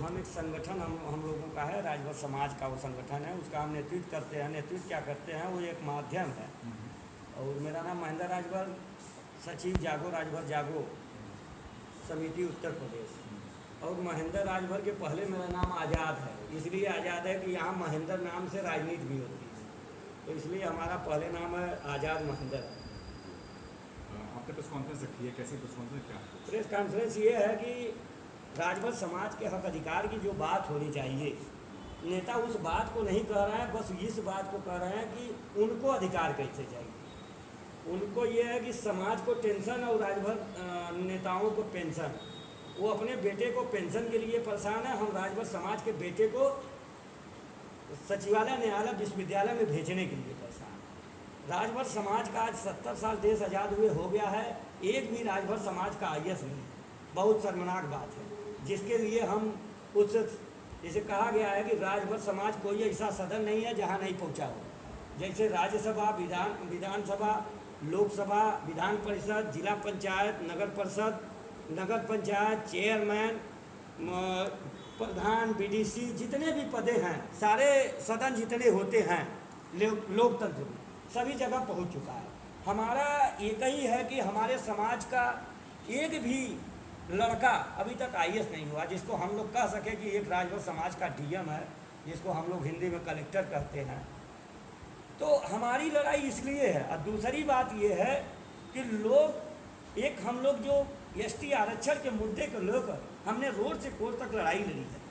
हम एक संगठन हम लोगों का है, राजभर समाज का वो संगठन है, उसका हम नेतृत्व करते हैं। नेतृत्व क्या करते हैं, वो एक माध्यम है। और मेरा नाम महेंद्र राजभर, सचिव जागो राजभर जागो समिति उत्तर प्रदेश। और महेंद्र राजभर के पहले मेरा नाम आज़ाद है, इसलिए आज़ाद है कि यहाँ महेंद्र नाम से राजनीति भी होती है, तो इसलिए हमारा पहले नाम है आज़ाद महेंद्र। आपने प्रेस कॉन्फ्रेंस रखी है, कैसे प्रेस कॉन्फ्रेंस क्या? प्रेस कॉन्फ्रेंस ये है कि राजभर समाज के हक अधिकार की जो बात होनी चाहिए, नेता उस बात को नहीं कह रहे हैं, बस इस बात को कह रहे हैं कि उनको अधिकार कैसे चाहिए। उनको ये है कि समाज को टेंशन और राजभर नेताओं को पेंशन। वो अपने बेटे को पेंशन के लिए परेशान है, हम राजभर समाज के बेटे को सचिवालय न्यायालय विश्वविद्यालय में भेजने के लिए परेशान। राजभर समाज का आज 70 साल देश आज़ाद हुए हो गया है, एक भी राजभर समाज का IAS नहीं। बहुत शर्मनाक बात है, जिसके लिए हम उस जैसे कहा गया है कि राजभर समाज कोई ऐसा सदन नहीं है जहां नहीं पहुंचा हो। जैसे राज्यसभा, विधानसभा, लोकसभा, विधान परिषद, जिला पंचायत, नगर परिषद, नगर पंचायत, चेयरमैन, प्रधान, BDC, जितने भी पदे हैं, सारे सदन जितने होते हैं लोकतंत्र में, सभी जगह पहुंच चुका है। हमारा एक ही है कि हमारे समाज का एक भी लड़का अभी तक IAS नहीं हुआ जिसको हम लोग कह सके कि एक राजभर समाज का DM है, जिसको हम लोग हिंदी में कलेक्टर कहते हैं। तो हमारी लड़ाई इसलिए है। और दूसरी बात ये है कि हम लोग जो ST आरक्षण के मुद्दे को लेकर हमने रोड से कोर्ट तक लड़ाई लड़ी है,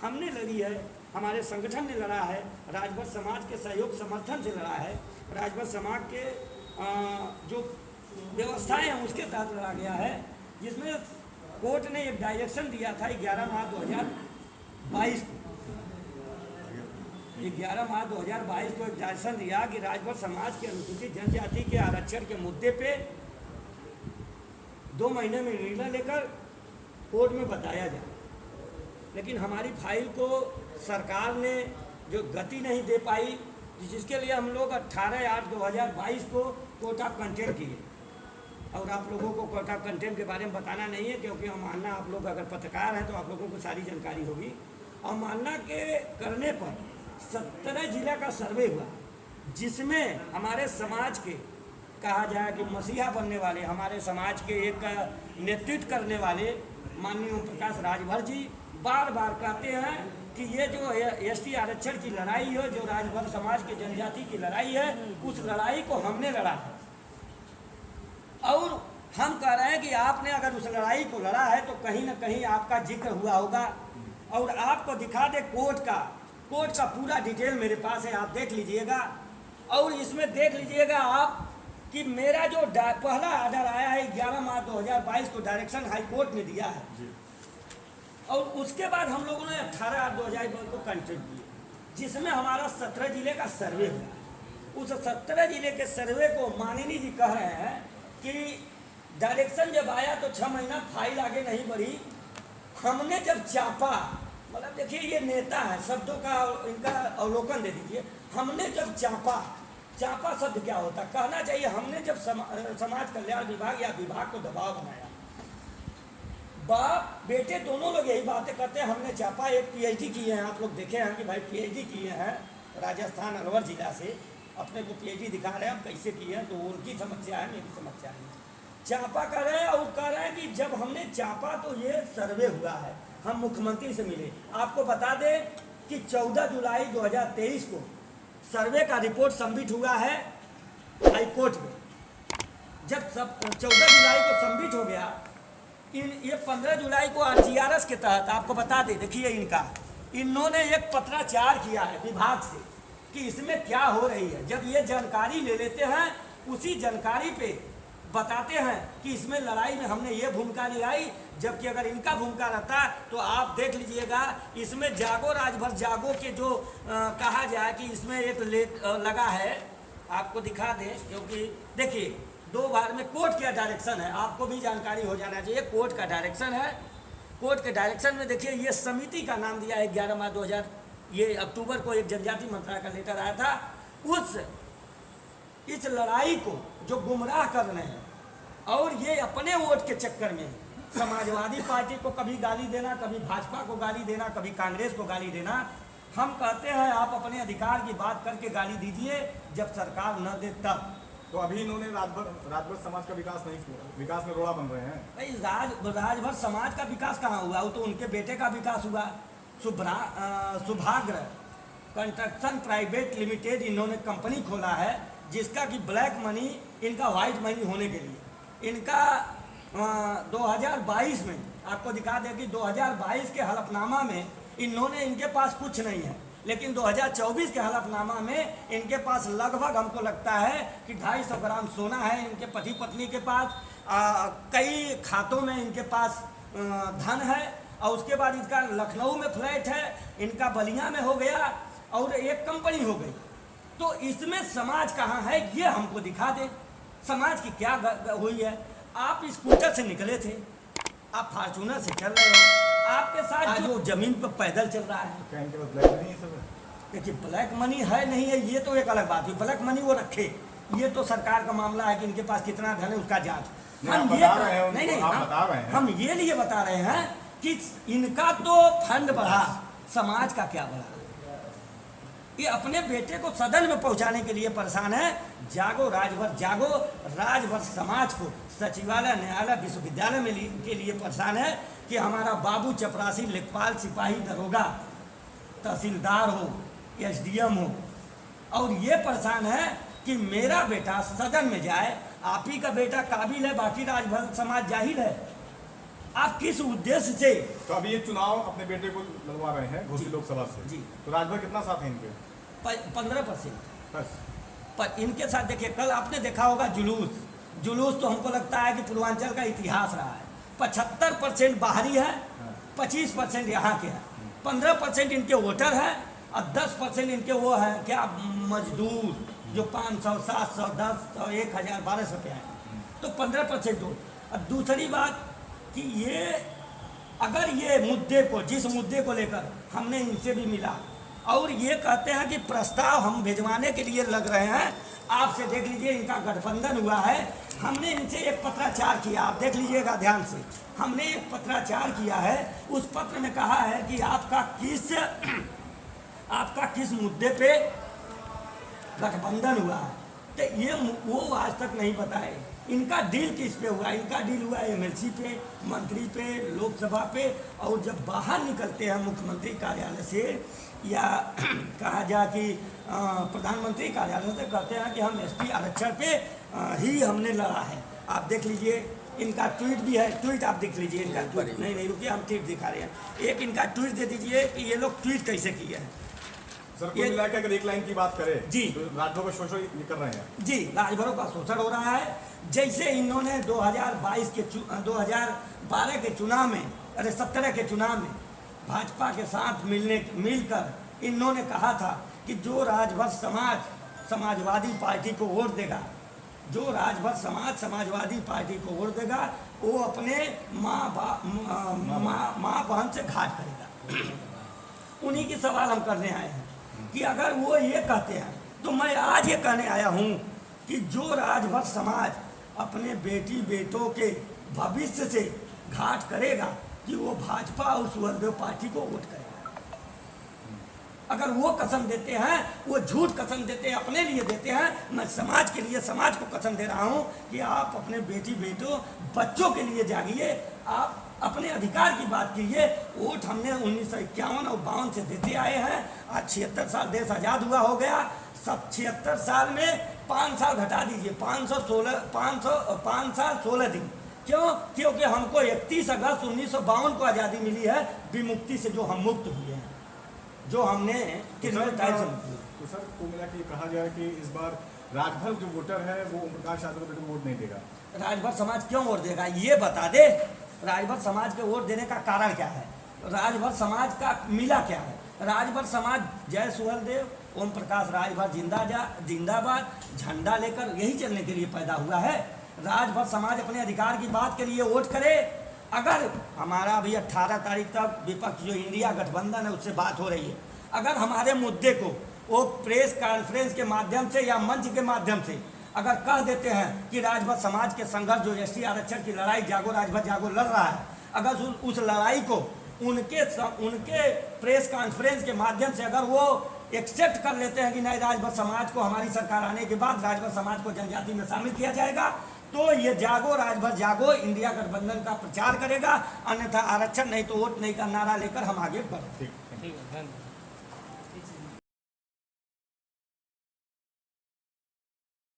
हमने लड़ी है, हमारे संगठन ने लड़ा है, राजभर समाज के सहयोग समर्थन से लड़ा है, राजभर समाज के जो व्यवस्थाएं हैं उसके तहत लड़ा गया है, जिसमें कोर्ट ने एक डायरेक्शन दिया था 11 मार्च 2022 को। 11 मार्च 2022 को एक डायरेक्शन दिया कि राजभर समाज के अनुसूचित जनजाति के आरक्षण के मुद्दे पे 2 महीने में निर्णय लेकर कोर्ट में बताया जाए। लेकिन हमारी फाइल को सरकार ने जो गति नहीं दे पाई, जिसके लिए हम लोग 18/8/2022 को कोर्ट ऑफ कंटेम्प्ट किए। और आप लोगों को कोर्ट ऑफ कंटेम्प्ट के बारे में बताना नहीं है, क्योंकि हम मानना, आप लोग अगर पत्रकार हैं तो आप लोगों को सारी जानकारी होगी। और मानना के करने पर 17 जिला का सर्वे हुआ, जिसमें हमारे समाज के कहा जाए कि मसीहा बनने वाले, हमारे समाज के एक नेतृत्व करने वाले माननीय ओम प्रकाश राजभर जी बार बार कहते हैं कि ये जो ST आरक्षण की लड़ाई है, जो राजभर समाज के जनजाति की लड़ाई है, उस लड़ाई को हमने लड़ा है। और हम कह रहे हैं कि आपने अगर उस लड़ाई को लड़ा है तो कहीं ना कहीं आपका जिक्र हुआ होगा। और आपको दिखा दे कोर्ट का पूरा डिटेल मेरे पास है, आप देख लीजिएगा। और इसमें देख लीजिएगा आप कि मेरा जो पहला आर्डर आया है 11 मार्च 2022 को डायरेक्शन हाई कोर्ट ने दिया है, और उसके बाद हम लोगों ने 18/8/2022 को कंटेम्प्ट किया, जिसमें हमारा 17 जिले का सर्वे हुआ। उस 17 जिले के सर्वे को माननीय जी कह रहे हैं कि डायरेक्शन जब आया तो 6 महीना फाइल आगे नहीं बढ़ी। हमने जब चापा, मतलब देखिए ये नेता है, शब्दों का इनका अवलोकन दे दीजिए। हमने जब चापा शब्द क्या होता, कहना चाहिए हमने जब समाज कल्याण विभाग या विभाग को दबाव बनाया। बाप बेटे दोनों लोग यही बातें करते हैं, हमने चापा। एक PhD किए हैं, आप लोग देखे हैं कि भाई PhD किए हैं राजस्थान अलवर जिला से, अपने को PhD दिखा रहे हैं हम कैसे किए हैं, तो उनकी समस्या है, मेरी समस्या है। चापा कर रहे हैं और कह रहे हैं कि जब हमने चापा तो ये सर्वे हुआ है, हम मुख्यमंत्री से मिले। आपको बता दें कि 14 जुलाई 2023 को सर्वे का रिपोर्ट सबमिट हुआ है हाई कोर्ट में। जब 14 जुलाई को सबमिट हो गया, ये 15 जुलाई को RGRS के तहत आपको बता दें, देखिए इन्होंने एक पत्राचार किया है विभाग से कि इसमें क्या हो रही है। जब ये जानकारी ले लेते हैं, उसी जानकारी पे बताते हैं कि इसमें लड़ाई में हमने ये भूमिका निभाई, जबकि अगर इनका भूमिका रहता तो आप देख लीजिएगा, इसमें जागो राजभर जागो के जो कहा जाए कि इसमें एक लेख लगा है, आपको दिखा दें, क्योंकि देखिए 2 बार में कोर्ट का डायरेक्शन है, आपको भी जानकारी हो जाना चाहिए। कोर्ट का डायरेक्शन है, कोर्ट के डायरेक्शन में देखिए ये समिति का नाम दिया है 11 मार्च 2000 ये अक्टूबर को एक जनजाति मंत्रालय का लेटर आया था। इस लड़ाई को जो गुमराह कर रहे हैं और ये अपने वोट के चक्कर में समाजवादी पार्टी को कभी गाली देना, कभी भाजपा को गाली देना, कभी कांग्रेस को गाली देना। हम कहते हैं आप अपने अधिकार की बात करके गाली दीजिए, जब सरकार न दे तब। तो अभी इन्होंने राजभर समाज का विकास नहीं किया, विकास में रोड़ा बन रहे हैं। भाई राजभर समाज का विकास कहाँ हुआ? वो तो उनके बेटे का विकास हुआ। सुभाग्र कंस्ट्रक्शन प्राइवेट लिमिटेड इन्होंने कंपनी खोला है, जिसका कि ब्लैक मनी इनका वाइट मनी होने के लिए इनका 2022 में आपको दिखा दें कि 2022 के हलफनामा में इन्होंने, इनके पास कुछ नहीं है, लेकिन 2024 के हलफनामा में इनके पास लगभग हमको लगता है कि 250 ग्राम सोना है इनके पति पत्नी के पास। कई खातों में इनके पास धन है, और उसके बाद इसका लखनऊ में फ्लैट है, इनका बलिया में हो गया, और एक कंपनी हो गई। तो इसमें समाज कहाँ है ये हमको दिखा दे, समाज की क्या हुई है। आप स्कूटर से निकले थे, आप फार्चूनर से चल रहे हो, आपके साथ जो जमीन पर पैदल चल रहा है, क्या इनके पास ब्लैक मनी है? सब देखिए ब्लैक मनी है नहीं है ये तो एक अलग बात है, ब्लैक मनी वो रखे, ये तो सरकार का मामला है कि इनके पास कितना धन है उसका जांच। हम ये हम ये लिए बता रहे हैं कि इनका तो फंड बढ़ा, समाज का क्या बढ़ा। ये अपने बेटे को सदन में पहुंचाने के लिए परेशान है। जागो राजभर जागो, राजभर समाज को सचिवालय, न्यायालय, विश्वविद्यालय में के लिए परेशान है कि हमारा बाबू चपरासी, लेखपाल, सिपाही, दरोगा, तहसीलदार हो, एसडीएम हो, और ये परेशान है कि मेरा बेटा सदन में जाए। आप ही का बेटा काबिल है, बाकी राजभर समाज जाहिल है। आप किस उद्देश्य से? तो अभी ये चुनाव अपने बेटे को लड़वा रहे हैं घोसी लोकसभा से जी, तो राजभर कितना साथ है इनके? 15%। बस पर इनके साथ देखिए, कल आपने देखा होगा जुलूस तो हमको लगता है कि पूर्वांचल का इतिहास रहा है। 75% बाहरी है, 25% यहाँ के हैं, 15% इनके वोटर हैं, और 10% इनके वो हैं क्या मजदूर, जो 500, 700, 1000, 1000, 1200 पे हैं। तो 15% वोट। और दूसरी बात कि ये अगर ये मुद्दे को, जिस मुद्दे को लेकर हमने इनसे भी मिला, और ये कहते हैं कि प्रस्ताव हम भिजवाने के लिए लग रहे हैं, आपसे देख लीजिए इनका गठबंधन हुआ है। हमने इनसे एक पत्राचार किया, आप देख लीजिएगा ध्यान से, हमने एक पत्राचार किया है। उस पत्र में कहा है कि आपका किस मुद्दे पे गठबंधन हुआ है, तो ये वो आज तक नहीं बताए। इनका डील किस पे हुआ? इनका डील हुआ एमएलसी पे, मंत्री पे, लोकसभा पे, और जब बाहर निकलते हैं मुख्यमंत्री कार्यालय से या कहा जा कि प्रधानमंत्री कार्यालय से, कहते हैं कि हम एसटी आरक्षण पे ही हमने लड़ा है। आप देख लीजिए इनका ट्वीट भी है, ट्वीट आप देख लीजिए इनका ट्वीट। नहीं रुकिए, हम ट्वीट दिखा रहे हैं। एक इनका ट्वीट दे दीजिए कि ये लोग ट्वीट कैसे किए हैं। सर कुल मिला के अगर एक लाइन की बात करें जी, तो राजभर का शोषण कर रहे हैं। जी, राजभरों का शोषण हो रहा है। जैसे इन्होंने 2012 के चुनाव में, 17 के चुनाव में भाजपा के साथ मिलकर इन्होंने कहा था कि जो राजभर समाज समाजवादी पार्टी को वोट देगा, जो राजभर समाज समाजवादी पार्टी को वोट देगा, वो अपने माँ बहन से घाट करेगा। उन्हीं की सवाल हम करने आए हैं कि अगर वो ये कहते हैं, तो मैं आज ये कहने आया हूँ कि जो राजभर समाज अपने बेटी बेटों के भविष्य से घाट करेगा, कि वो भाजपा और सुहलदेव पार्टी को वोट करेगा। अगर वो कसम देते हैं, वो झूठ कसम देते हैं, अपने लिए देते हैं। मैं समाज के लिए, समाज को कसम दे रहा हूँ कि आप अपने बेटी बेटों बच्चों के लिए जागिए, आप अपने अधिकार की बात कीजिए। वोट हमने 1951 और 52 से देते आए हैं। आज 76 साल देश आज़ाद हुआ हो गया। सब 76 साल में 5 साल घटा दीजिए, 5 साल 16 दिन। क्यों? क्योंकि हमको 31 अगस्त 1952 को आज़ादी मिली है, विमुक्ति से, जो हम मुक्त हुए हैं, जो हमने किस्मत टाइम से मुक्त हुए। तो सर कुल मिला के कहा जाए कि इस बार राजभर जो वोटर है वो ओम प्रकाश यादव को वोट नहीं देगा। राजभर समाज क्यों वोट देगा ये बता दे। राजभर समाज के वोट देने का कारण क्या है? राजभर समाज का मिला क्या है? राजभर समाज जय सुहलदेव, ओम प्रकाश राजभर जिंदाबाद झंडा लेकर यही चलने के लिए पैदा हुआ है। राजभर समाज अपने अधिकार की बात के लिए वोट करे। अगर हमारा अभी 18 तारीख तक विपक्ष जो इंडिया गठबंधन है उससे बात हो रही है, अगर हमारे मुद्दे को वो प्रेस कॉन्फ्रेंस के माध्यम से या मंच के माध्यम से अगर कह देते हैं कि राजभर समाज के संघर्ष जो एसटी आरक्षण की लड़ाई जागो राजभर जागो लड़ रहा है, अगर उस लड़ाई को उनके प्रेस कॉन्फ्रेंस के माध्यम से अगर वो एक्सेप्ट कर लेते हैं कि नहीं राजभर समाज को हमारी सरकार आने के बाद राजभर समाज को जनजाति में शामिल किया जाएगा, तो ये जागो राजभर जागो इंडिया गठबंधन का प्रचार करेगा, अन्यथा आरक्षण नहीं तो वोट नहीं का नारा लेकर हम आगे बढ़ेंगे। ठीक है।